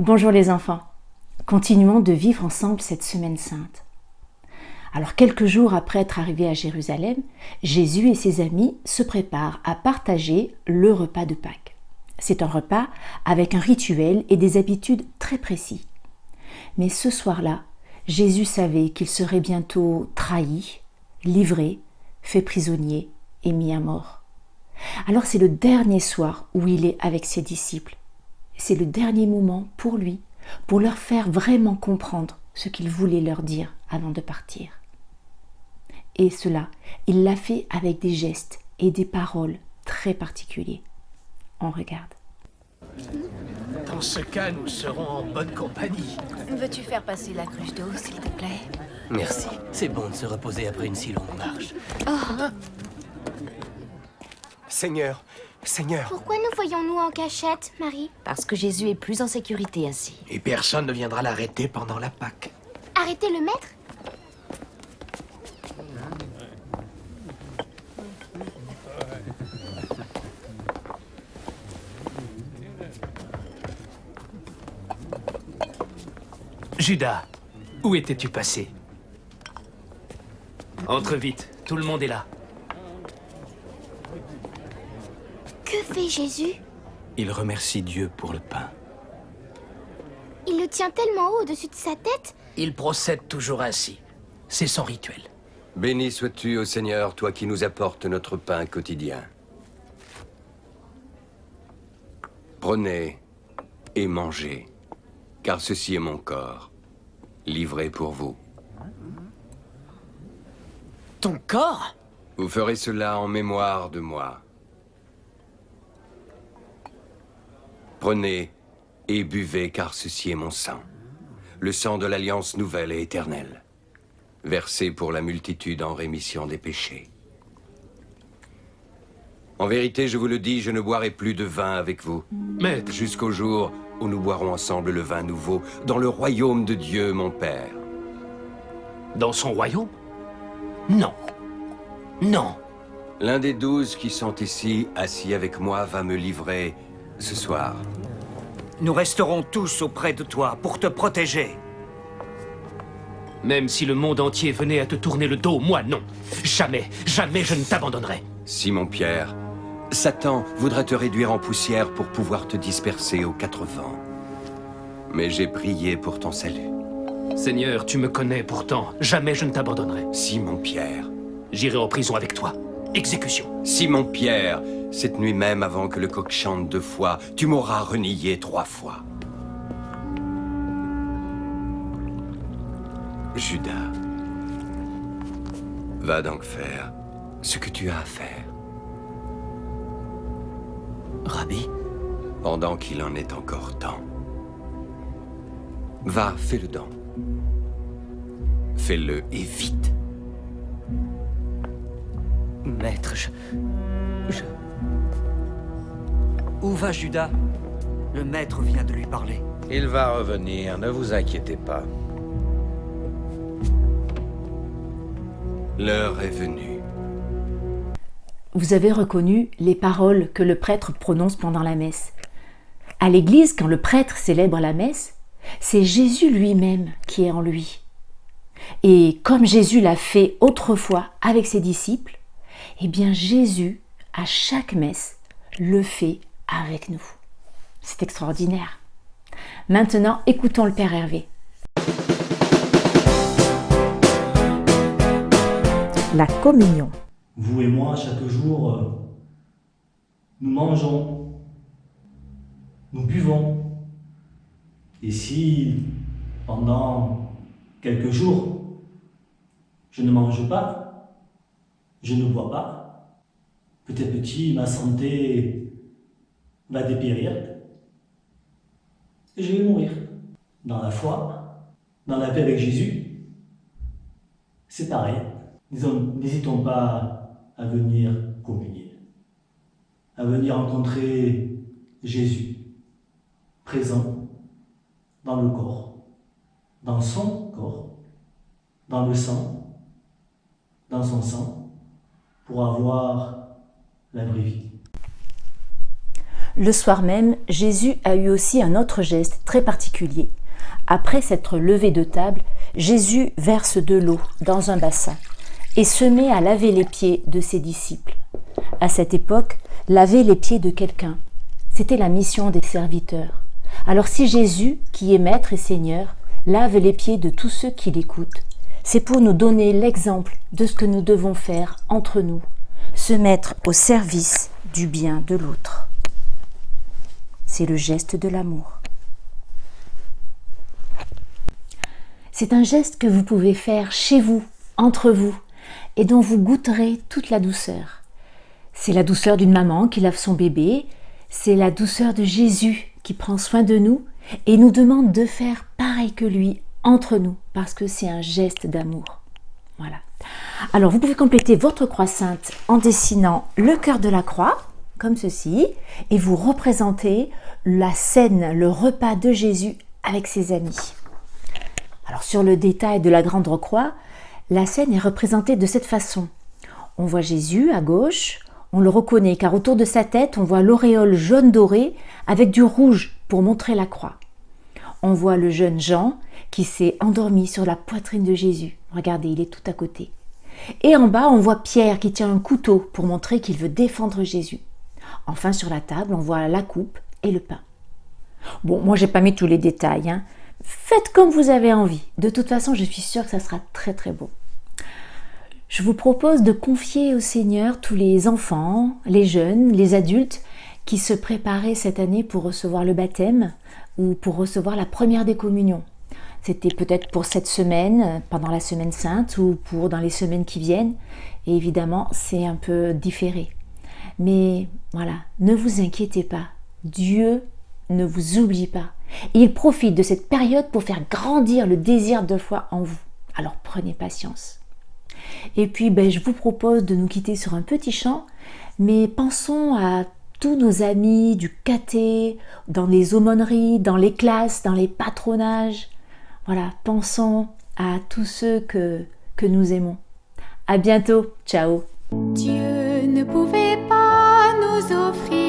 Bonjour les enfants, continuons de vivre ensemble cette semaine sainte. Alors quelques jours après être arrivés à Jérusalem, Jésus et ses amis se préparent à partager le repas de Pâques. C'est un repas avec un rituel et des habitudes très précis. Mais ce soir-là, Jésus savait qu'il serait bientôt trahi, livré, fait prisonnier et mis à mort. Alors c'est le dernier soir où il est avec ses disciples. C'est le dernier moment pour lui, pour leur faire vraiment comprendre ce qu'il voulait leur dire avant de partir. Et cela, il l'a fait avec des gestes et des paroles très particuliers. On regarde. Dans ce cas, nous serons en bonne compagnie. Veux-tu faire passer la cruche d'eau, s'il te plaît? Merci. C'est bon de se reposer après une si longue marche. Seigneur, Seigneur. Pourquoi nous voyons-nous en cachette, Marie? Parce que Jésus est plus en sécurité ainsi. Et personne ne viendra l'arrêter pendant la Pâque. Arrêtez le maître? Judas, où étais-tu passé? Entre vite, tout le monde est là. Que fait Jésus? Il remercie Dieu pour le pain. Il le tient tellement haut au-dessus de sa tête? Il procède toujours ainsi. C'est son rituel. Béni sois-tu, ô Seigneur, toi qui nous apportes notre pain quotidien. Prenez et mangez, car ceci est mon corps, livré pour vous. Ton corps? Vous ferez cela en mémoire de moi. Prenez et buvez, car ceci est mon sang, le sang de l'alliance nouvelle et éternelle, versé pour la multitude en rémission des péchés. En vérité, je vous le dis, je ne boirai plus de vin avec vous, Maître, jusqu'au jour où nous boirons ensemble le vin nouveau dans le royaume de Dieu, mon Père. dans son royaume? Non. Non. L'un des 12 qui sont ici, assis avec moi, va me livrer ce soir. Nous resterons tous auprès de toi pour te protéger. Même si le monde entier venait à te tourner le dos, moi non. Jamais, jamais je ne t'abandonnerai. Simon-Pierre, Satan voudrait te réduire en poussière pour pouvoir te disperser aux 4 vents. Mais j'ai prié pour ton salut. Seigneur, tu me connais pourtant. Jamais je ne t'abandonnerai. Simon-Pierre, J'irai en prison avec toi. Exécution. Simon-Pierre, cette nuit même avant que le coq chante 2 fois, tu m'auras renié 3 fois. Judas, va donc faire ce que tu as à faire, Rabbi? pendant qu'il en est encore temps. Va, fais-le donc. Fais-le et vite. Maître, Où va Judas? Le maître vient de lui parler. Il va revenir, ne vous inquiétez pas. L'heure est venue. Vous avez reconnu les paroles que le prêtre prononce pendant la messe. À l'église, quand le prêtre célèbre la messe, c'est Jésus lui-même qui est en lui. Et comme Jésus l'a fait autrefois avec ses disciples, eh bien Jésus, à chaque messe, le fait avec nous. C'est extraordinaire. Maintenant, écoutons le Père Hervé. La communion. Vous et moi, chaque jour, nous mangeons, nous buvons. Et si, pendant quelques jours, je ne mange pas, je ne bois pas, petit à petit, ma santé va dépérir et je vais mourir. Dans la foi, dans la paix avec Jésus, c'est pareil. N'hésitons pas à venir communier, à venir rencontrer Jésus, présent dans le corps, dans son corps, dans le sang, dans son sang, pour avoir la vraie vie. Le soir même, Jésus a eu aussi un autre geste très particulier. Après s'être levé de table, Jésus verse de l'eau dans un bassin et se met à laver les pieds de ses disciples. À cette époque, laver les pieds de quelqu'un, c'était la mission des serviteurs. Alors si Jésus, qui est Maître et Seigneur, lave les pieds de tous ceux qui l'écoutent, c'est pour nous donner l'exemple de ce que nous devons faire entre nous, se mettre au service du bien de l'autre. C'est le geste de l'amour. C'est un geste que vous pouvez faire chez vous, entre vous, et dont vous goûterez toute la douceur. C'est la douceur d'une maman qui lave son bébé, c'est la douceur de Jésus qui prend soin de nous et nous demande de faire pareil que lui entre nous, parce que c'est un geste d'amour. Voilà. Alors vous pouvez compléter votre croix sainte en dessinant le cœur de la croix, comme ceci, et vous représentez la scène, le repas de Jésus avec ses amis. Alors sur le détail de la grande croix, la scène est représentée de cette façon. On voit Jésus à gauche, on le reconnaît car autour de sa tête, on voit l'auréole jaune doré avec du rouge pour montrer la croix. On voit le jeune Jean qui s'est endormi sur la poitrine de Jésus. Regardez, il est tout à côté. Et en bas, on voit Pierre qui tient un couteau pour montrer qu'il veut défendre Jésus. Enfin, sur la table, on voit la coupe et le pain. Bon, moi, j'ai pas mis tous les détails, hein. Faites comme vous avez envie. De toute façon, je suis sûre que ça sera très très beau. Je vous propose de confier au Seigneur tous les enfants, les jeunes, les adultes qui se préparaient cette année pour recevoir le baptême ou pour recevoir la première des communions. C'était peut-être pour cette semaine, pendant la semaine sainte ou pour dans les semaines qui viennent. Et évidemment, c'est un peu différé. Mais voilà, ne vous inquiétez pas. Dieu ne vous oublie pas. Et il profite de cette période pour faire grandir le désir de foi en vous. Alors prenez patience. Et puis je vous propose de nous quitter sur un petit chant, mais pensons à tous nos amis du caté, dans les aumôneries, dans les classes, dans les patronages. Voilà, pensons à tous ceux que nous aimons. À bientôt, ciao. Dieu ne pouvait pas nous offrir